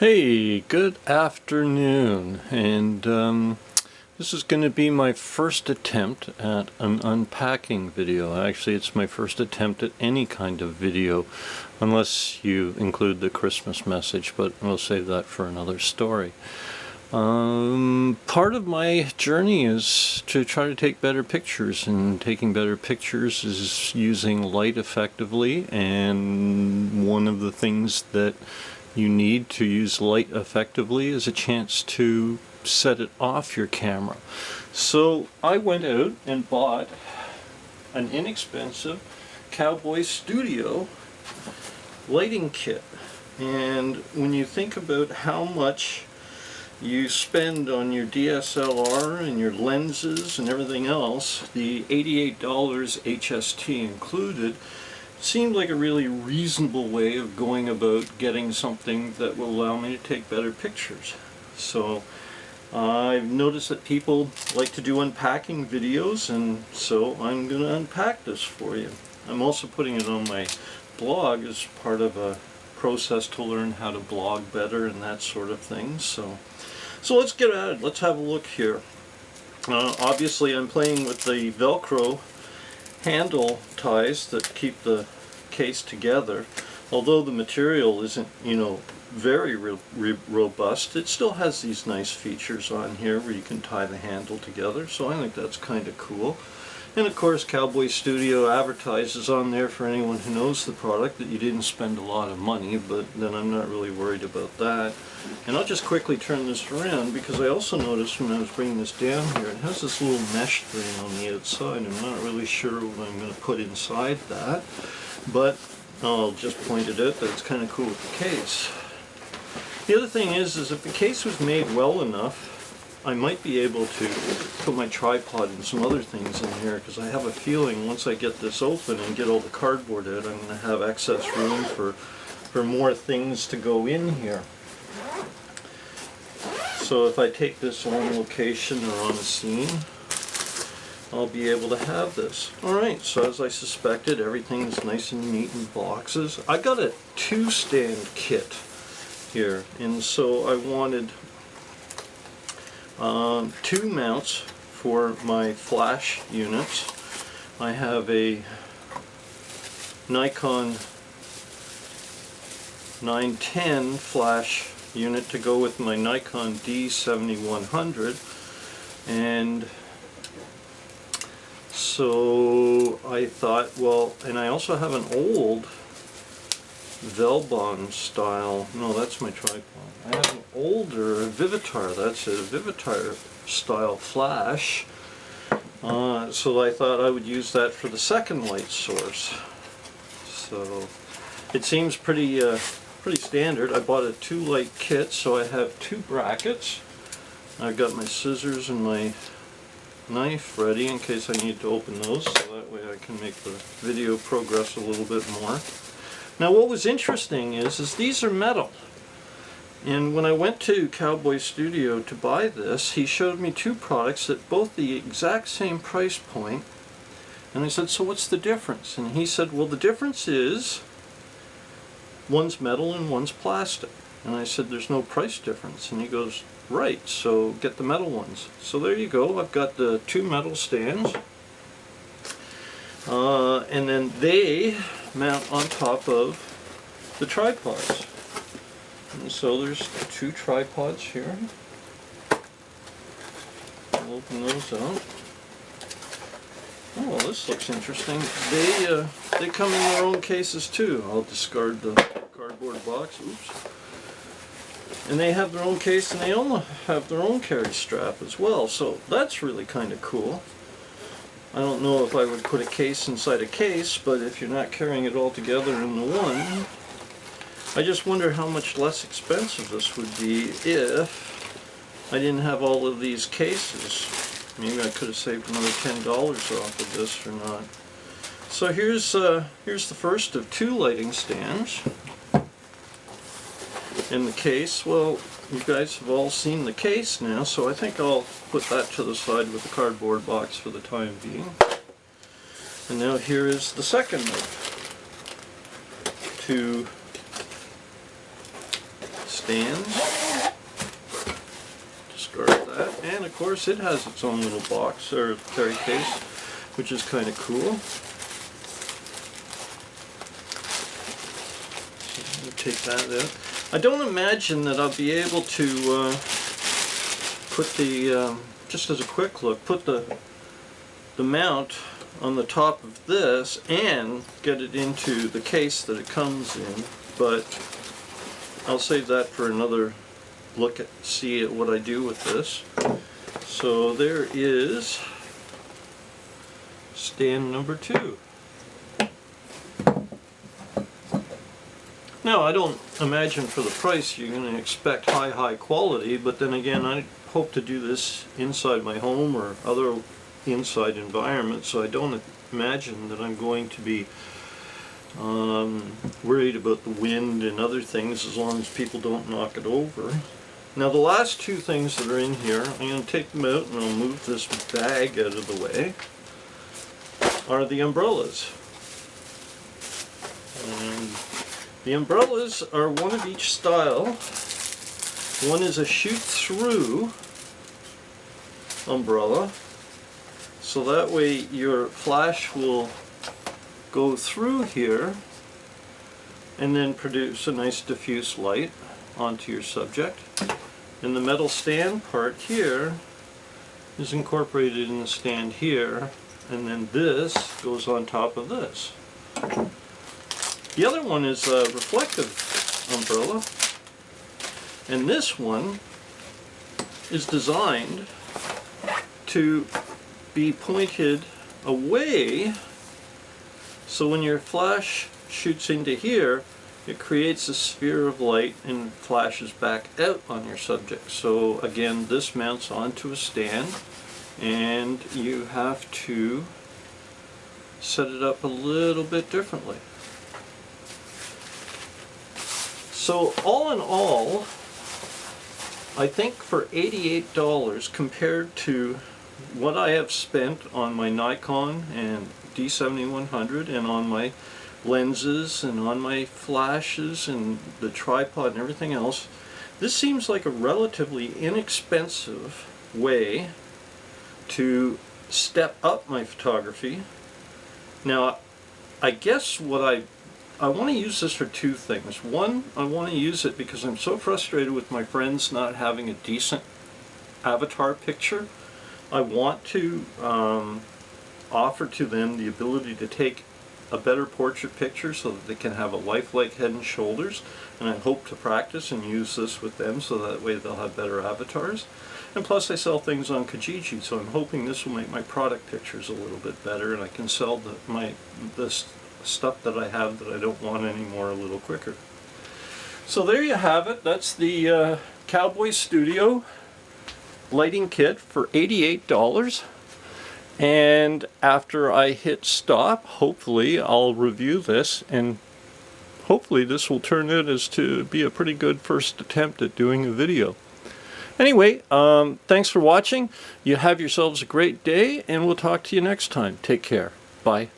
Hey, good afternoon, and this is going to be my first attempt at an unpacking video. Actually, it's my first attempt at any kind of video, unless you include the Christmas message, but we'll save that for another story. Part of my journey is to try to take better pictures, and taking better pictures is using light effectively, and one of the things that you need to use light effectively is a chance to set it off your camera. So I went out and bought an inexpensive Cowboy Studio lighting kit. And when you think about how much you spend on your DSLR and your lenses and everything else, the $88 HST included, seemed like a really reasonable way of going about getting something that will allow me to take better pictures. So I've noticed that people like to do unpacking videos, and so I'm going to unpack this for you. I'm also putting it on my blog as part of a process to learn how to blog better and that sort of thing. So let's get at it. Let's have a look here. Obviously I'm playing with the Velcro handle ties that keep the case together. Although the material isn't, very robust, it still has these nice features on here where you can tie the handle together, so I think that's kind of cool. And of course Cowboy Studio advertises on there, for anyone who knows the product, that you didn't spend a lot of money, but then I'm not really worried about that. And I'll just quickly turn this around, because I also noticed when I was bringing this down here, it has this little mesh thing on the outside. I'm not really sure what I'm going to put inside that, but I'll just point it out that it's kind of cool with the case. The other thing is if the case was made well enough, I might be able to put my tripod and some other things in here, because I have a feeling once I get this open and get all the cardboard out, I'm going to have excess room for more things to go in here. So if I take this on location or on a scene, I'll be able to have this. Alright, so as I suspected, everything is nice and neat in boxes. I got a 2-stand kit here, and so I wanted 2 mounts for my flash units. I have a Nikon 910 flash unit to go with my Nikon D7100, and so I thought, well, and I also have an old Velbon style, no, that's my tripod. I have an older Vivitar, that's it, a Vivitar style flash. So I thought I would use that for the second light source. So it seems pretty standard. I bought a 2-light kit, so I have 2 brackets. I've got my scissors and my knife ready in case I need to open those, so that way I can make the video progress a little bit more. Now what was interesting is these are metal. And when I went to Cowboy Studio to buy this, he showed me 2 products at both the exact same price point. And I said, so what's the difference? And he said, well, the difference is one's metal and one's plastic. And I said, there's no price difference. And he goes, right, so get the metal ones. So there you go, I've got the 2 metal stands. And then they mount on top of the tripods. And so there's 2 tripods here. I'll open those out. Oh, well, this looks interesting. They come in their own cases too. I'll discard the cardboard box. Oops. And they have their own case, and they all have their own carry strap as well. So that's really kind of cool. I don't know if I would put a case inside a case, but if you're not carrying it all together in the one, I just wonder how much less expensive this would be if I didn't have all of these cases. Maybe I could have saved another $10 off of this or not. So here's the first of 2 lighting stands. In the case, well, you guys have all seen the case now, so I think I'll put that to the side with the cardboard box for the time being. And now here is the second of 2 stands. Discard that. And of course it has its own little box or carry case, which is kind of cool. So we'll take that out. I don't imagine that I'll be able to put the, just as a quick look, put the mount on the top of this and get it into the case that it comes in, but I'll save that for another look at, see at what I do with this. So there is stand number 2. Now I don't imagine for the price you're going to expect high quality, but then again I hope to do this inside my home or other inside environment, so I don't imagine that I'm going to be worried about the wind and other things as long as people don't knock it over. Now the last 2 things that are in here, I'm going to take them out and I'll move this bag out of the way, are the umbrellas. And the umbrellas are one of each style. One is a shoot-through umbrella, so that way your flash will go through here and then produce a nice diffuse light onto your subject. And the metal stand part here is incorporated in the stand here, and then this goes on top of this. The other one is a reflective umbrella, and this one is designed to be pointed away, so when your flash shoots into here, it creates a sphere of light and flashes back out on your subject. So again, this mounts onto a stand, and you have to set it up a little bit differently. So all in all, I think for $88 compared to what I have spent on my Nikon and D7100 and on my lenses and on my flashes and the tripod and everything else, this seems like a relatively inexpensive way to step up my photography. Now, I guess what I want to use this for 2 things. One, I want to use it because I'm so frustrated with my friends not having a decent avatar picture. I want to offer to them the ability to take a better portrait picture so that they can have a lifelike head and shoulders, and I hope to practice and use this with them so that way they'll have better avatars. And plus I sell things on Kijiji, so I'm hoping this will make my product pictures a little bit better and I can sell this stuff that I have that I don't want anymore a little quicker. So there you have it. That's the Cowboy Studio lighting kit for $88. And after I hit stop, hopefully I'll review this, and hopefully this will turn out as to be a pretty good first attempt at doing a video. Anyway, thanks for watching. You have yourselves a great day, and we'll talk to you next time. Take care. Bye.